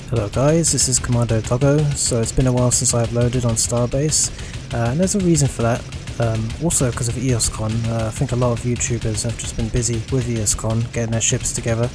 Hello guys, this is Commando Doggo. So it's been a while since I've loaded on Starbase, and there's a reason for that. Also because of EOSCon. I think a lot of YouTubers have just been busy with EOSCon, getting their ships together,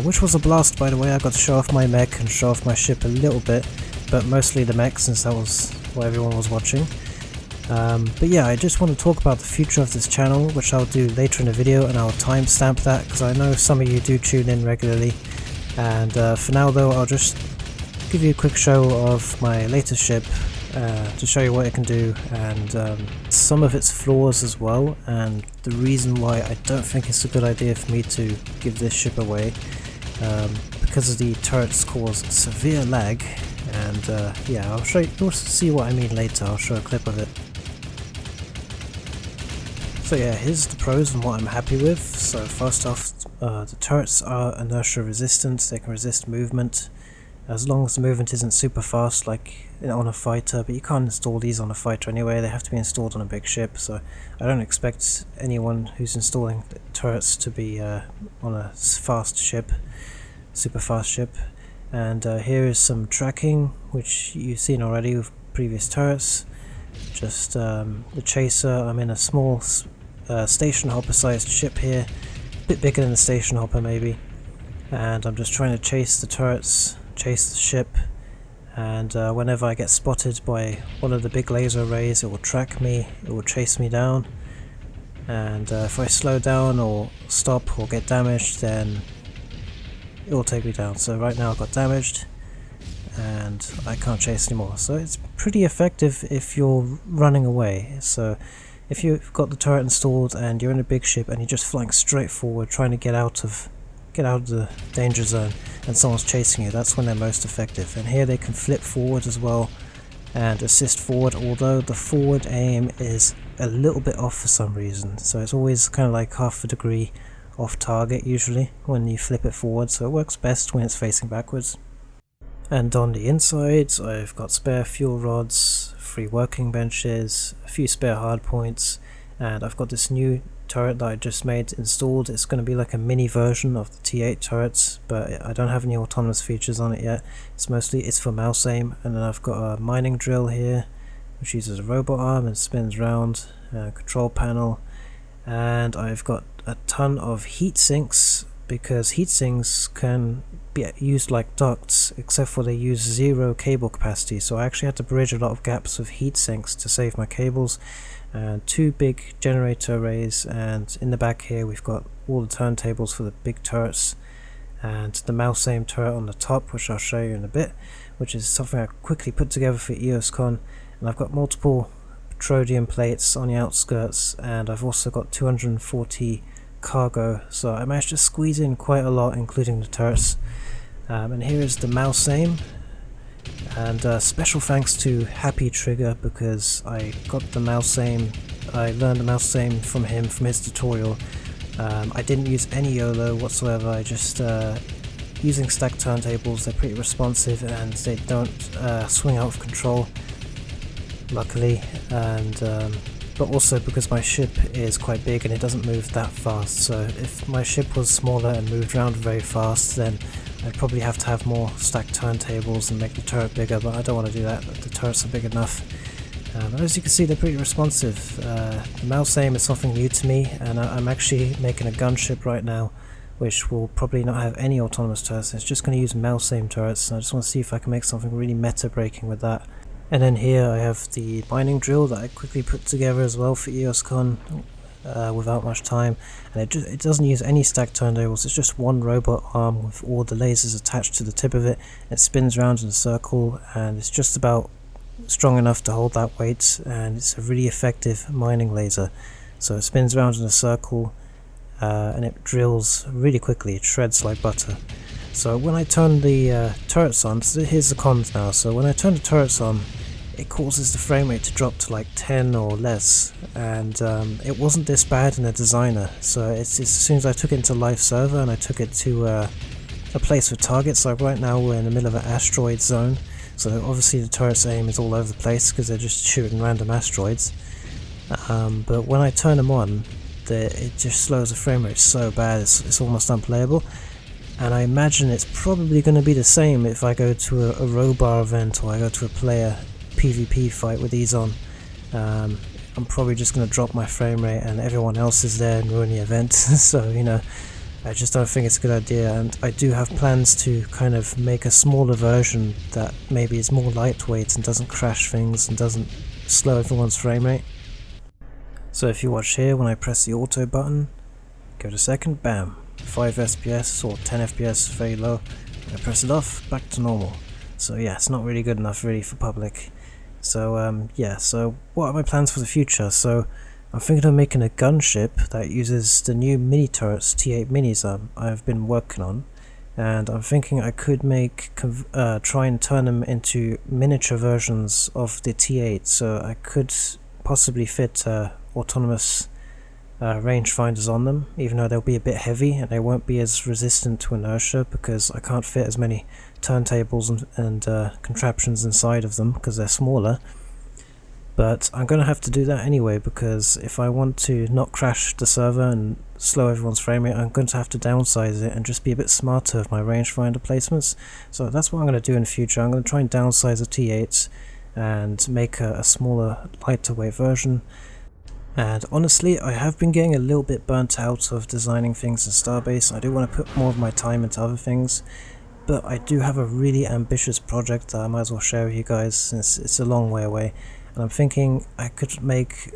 which was a blast by the way. I got to show off my mech and show off my ship a little bit, but mostly the mech since that was what everyone was watching. But yeah, I just want to talk about the future of this channel, which I'll do later in the video, and I'll timestamp that because I know some of you do tune in regularly. And for now though, I'll just give you a quick show of my latest ship to show you what it can do, and some of its flaws as well, and the reason why I don't think it's a good idea for me to give this ship away, because of the turrets cause severe lag. And yeah, I'll show you, you'll see what I mean later. I'll show a clip of it. So yeah, here's the pros and what I'm happy with. So first off, the turrets are inertia resistant. They can resist movement as long as the movement isn't super fast like on a fighter, but you can't install these on a fighter anyway. They have to be installed on a big ship, so I don't expect anyone who's installing turrets to be on a fast ship, super fast ship. And here is some tracking which you've seen already with previous turrets. Just the chaser. I'm in a small station hopper sized ship here, a bit bigger than the station hopper maybe, and I'm just trying to chase the turrets, chase the ship, and whenever I get spotted by one of the big laser arrays, it will track me, it will chase me down, and if I slow down or stop or get damaged, then it will take me down. So right now I got damaged and I can't chase anymore, so it's pretty effective if you're running away. So if you've got the turret installed and you're in a big ship and you're just flying straight forward trying to get out of the danger zone and someone's chasing you, that's when they're most effective. And here they can flip forward as well and assist forward, although the forward aim is a little bit off for some reason, so it's always kind of like half a degree off target usually when you flip it forward, so it works best when it's facing backwards. And on the inside, I've got spare fuel rods, 3 working benches, a few spare hardpoints, and I've got this new turret that I just made installed. It's going to be like a mini version of the T8 turrets, but I don't have any autonomous features on it yet. It's for mouse aim. And then I've got a mining drill here, which uses a robot arm and spins round, control panel, and I've got a ton of heat sinks, because heat sinks can be used like ducts, except for they use 0 cable capacity, so I actually had to bridge a lot of gaps with heat sinks to save my cables. And 2 big generator arrays, and in the back here we've got all the turntables for the big turrets, and the mouse aim turret on the top, which I'll show you in a bit, which is something I quickly put together for EOSCon. And I've got multiple petroleum plates on the outskirts, and I've also got 240 cargo, so I managed to squeeze in quite a lot, including the turrets. And here is the mouse aim, and special thanks to Happy Trigger, because I got the mouse aim, I learned the mouse aim from him, from his tutorial. I didn't use any YOLO whatsoever. I just using stacked turntables. They're pretty responsive and they don't swing out of control, luckily. And but also because my ship is quite big and it doesn't move that fast, so if my ship was smaller and moved around very fast, then I'd probably have to have more stacked turntables and make the turret bigger, but I don't want to do that. The turrets are big enough. As you can see, they're pretty responsive. The mouse aim is something new to me, and I'm actually making a gunship right now which will probably not have any autonomous turrets. It's just going to use mouse aim turrets, and I just want to see if I can make something really meta breaking with that. And then here I have the mining drill that I quickly put together as well for EOSCon without much time, and it doesn't use any stacked turntables. It's just one robot arm with all the lasers attached to the tip of it. It spins around in a circle, and it's just about strong enough to hold that weight, and it's a really effective mining laser. So it spins around in a circle and it drills really quickly. It shreds like butter. So when I turn the turrets on, so here's the cons now. So when I turn the turrets on, it causes the frame rate to drop to like 10 or less, and it wasn't this bad in the designer. So it's as soon as I took it into live server and I took it to a place with targets, like right now we're in the middle of an asteroid zone, so obviously the turret's aim is all over the place because they're just shooting random asteroids. But when I turn them on, it just slows the frame rate so bad it's almost unplayable. and I imagine it's probably going to be the same if I go to a Robar event or I go to a player PvP fight with these on. I'm probably just going to drop my frame rate and everyone else is there and ruin the event. So, you know, I just don't think it's a good idea, and I do have plans to kind of make a smaller version that maybe is more lightweight and doesn't crash things and doesn't slow everyone's frame rate. So if you watch here, when I press the auto button, go to second, bam, 5 FPS or 10 FPS, very low. I press it off, back to normal. So yeah, it's not really good enough really for public. So yeah, so what are my plans for the future? So I'm thinking of making a gunship that uses the new mini turrets, T8 minis I've been working on, and I'm thinking I could make try and turn them into miniature versions of the T8, so I could possibly fit autonomous rangefinders on them, even though they'll be a bit heavy and they won't be as resistant to inertia because I can't fit as many turntables and contraptions inside of them because they're smaller. But I'm going to have to do that anyway, because if I want to not crash the server and slow everyone's frame rate, I'm going to have to downsize it and just be a bit smarter with my rangefinder placements. So that's what I'm going to do in the future. I'm going to try and downsize the T8s and make a smaller, lighter weight version. And honestly, I have been getting a little bit burnt out of designing things in Starbase. I do want to put more of my time into other things, but I do have a really ambitious project that I might as well share with you guys since it's a long way away. And I'm thinking I could make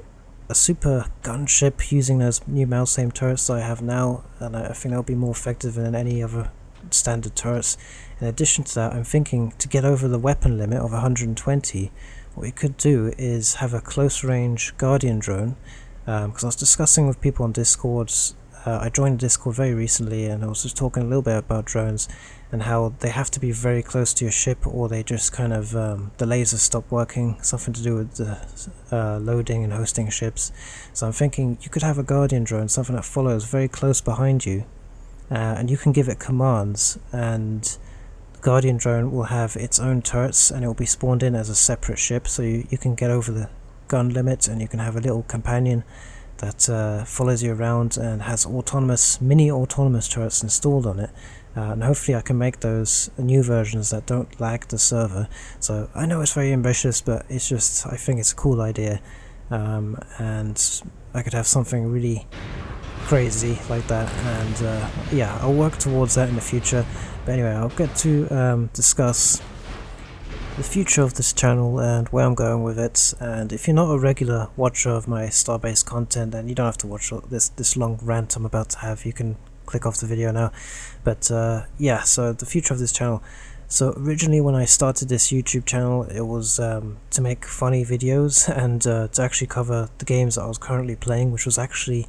a super gunship using those new mouse aim turrets that I have now, and I think that'll be more effective than any other standard turrets. In addition to that, I'm thinking to get over the weapon limit of 120, what we could do is have a close range Guardian drone, because I was discussing with people on Discord. I joined Discord very recently and I was just talking a little bit about drones and how they have to be very close to your ship or they just kind of, the lasers stop working, something to do with the loading and hosting ships. So I'm thinking you could have a Guardian drone, something that follows very close behind you, and you can give it commands, and the Guardian drone will have its own turrets and it will be spawned in as a separate ship, so you can get over the gun limit and you can have a little companion that follows you around and has mini autonomous turrets installed on it, and hopefully I can make those new versions that don't lag the server. So I know it's very ambitious, but it's just, I think it's a cool idea, and I could have something really crazy like that, and yeah, I'll work towards that in the future. But anyway, I'll get to discuss the future of this channel and where I'm going with it. And if you're not a regular watcher of my Starbase content, then you don't have to watch this long rant I'm about to have. You can click off the video now. But yeah, so the future of this channel. So originally when I started this YouTube channel, it was to make funny videos and to actually cover the games that I was currently playing, which was actually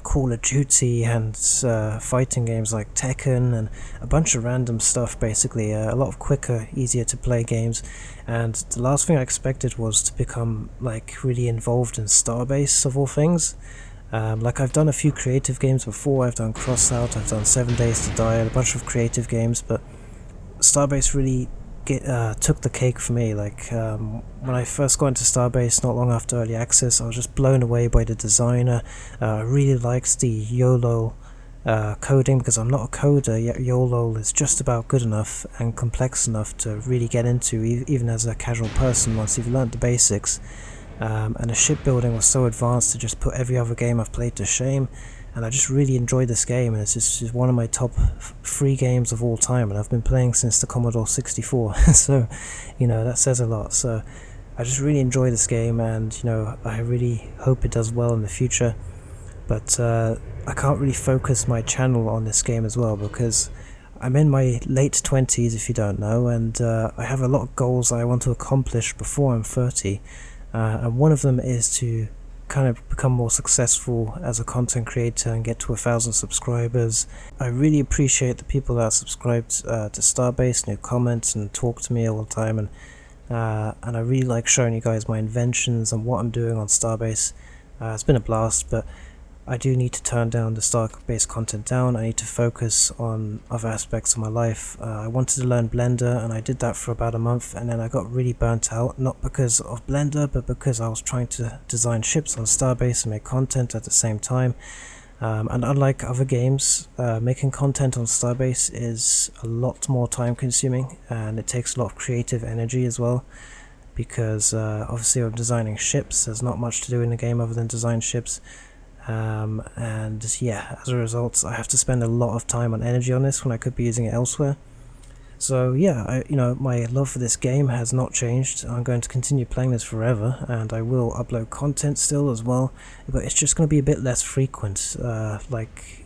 Call of Duty and fighting games like Tekken and a bunch of random stuff, basically a lot of quicker, easier to play games. And the last thing I expected was to become like really involved in Starbase of all things. Like I've done a few creative games before. I've done Crossout, I've done 7 Days to Die, a bunch of creative games, but Starbase really took the cake for me. Like when I first got into Starbase not long after early access, I was just blown away by the designer. I really liked the yolol coding, because I'm not a coder, yet yolol is just about good enough and complex enough to really get into, even as a casual person, once you've learnt the basics. And the shipbuilding was so advanced to just put every other game I've played to shame. And I just really enjoyed this game, and it's just one of my top 3 games of all time, and I've been playing since the Commodore 64, so, you know, that says a lot. So I just really enjoy this game, and, you know, I really hope it does well in the future. But I can't really focus my channel on this game as well, because I'm in my late 20s, if you don't know, and I have a lot of goals I want to accomplish before I'm 30, and one of them is to kind of become more successful as a content creator and get to 1,000 subscribers. I really appreciate the people that are subscribed to Starbase, and who comment and talk to me all the time, and I really like showing you guys my inventions and what I'm doing on Starbase. It's been a blast, but I do need to turn down the Starbase content down. I need to focus on other aspects of my life. I wanted to learn Blender, and I did that for about a month, and then I got really burnt out, not because of Blender, but because I was trying to design ships on Starbase and make content at the same time. And unlike other games, making content on Starbase is a lot more time consuming, and it takes a lot of creative energy as well, because obviously I'm designing ships. There's not much to do in the game other than design ships, and yeah, as a result I have to spend a lot of time and energy on this when I could be using it elsewhere. So yeah, my love for this game has not changed. I'm going to continue playing this forever, and I will upload content still as well, but it's just going to be a bit less frequent, like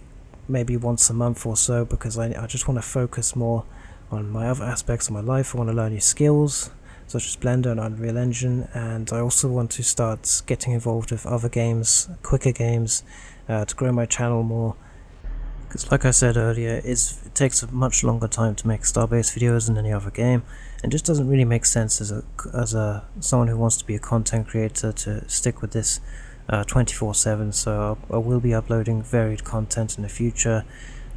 maybe once a month or so, because I just want to focus more on my other aspects of my life. I want to learn new skills, such as Blender and Unreal Engine, and I also want to start getting involved with other games, quicker games, to grow my channel more. Because like I said earlier, it takes a much longer time to make Starbase videos than any other game, and just doesn't really make sense as someone who wants to be a content creator to stick with this 24/7. So I will be uploading varied content in the future.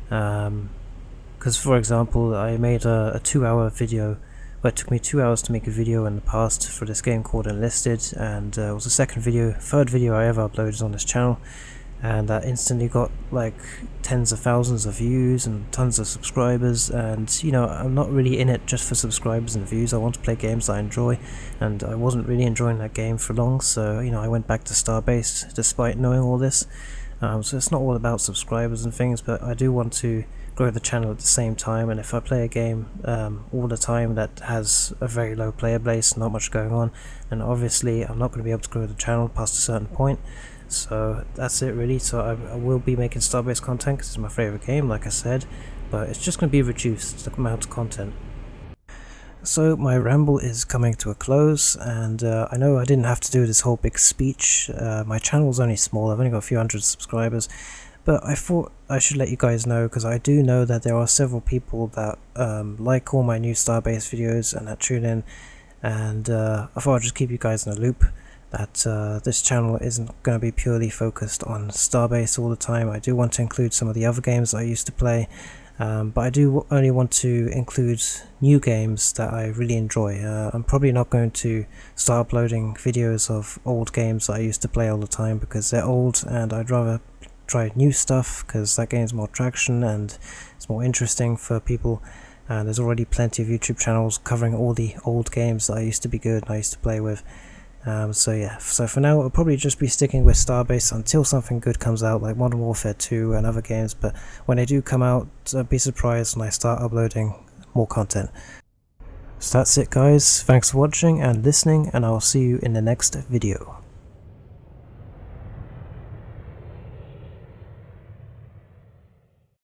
Because for example, I made a 2-hour video. Well, it took me 2 hours to make a video in the past for this game called Enlisted, and it was the third video I ever uploaded on this channel. And that instantly got like tens of thousands of views and tons of subscribers. And I'm not really in it just for subscribers and views. I want to play games that I enjoy, and I wasn't really enjoying that game for long, so I went back to Starbase despite knowing all this. So it's not all about subscribers and things, but I do want to grow the channel at the same time. And if I play a game all the time that has a very low player base, not much going on, then obviously I'm not going to be able to grow the channel past a certain point. So that's it really. So I will be making Starbase content because it's my favourite game, like I said, but it's just going to be reduced, the amount of content. So my ramble is coming to a close, and I know I didn't have to do this whole big speech. My channel's only small, I've only got a few hundred subscribers, but I thought I should let you guys know, because I do know that there are several people that like all my new Starbase videos and that tune in, and I thought I'd just keep you guys in the loop that this channel isn't going to be purely focused on Starbase all the time. I do want to include some of the other games I used to play, but I do only want to include new games that I really enjoy. I'm probably not going to start uploading videos of old games that I used to play all the time, because they're old, and I'd rather try new stuff because that gains more traction and it's more interesting for people. And there's already plenty of YouTube channels covering all the old games that I used to be good and I used to play with. So yeah, so for now I'll probably just be sticking with Starbase until something good comes out, like Modern Warfare 2 and other games, but when they do come out, be surprised when I start uploading more content. So that's it guys, thanks for watching and listening, and I'll see you in the next video.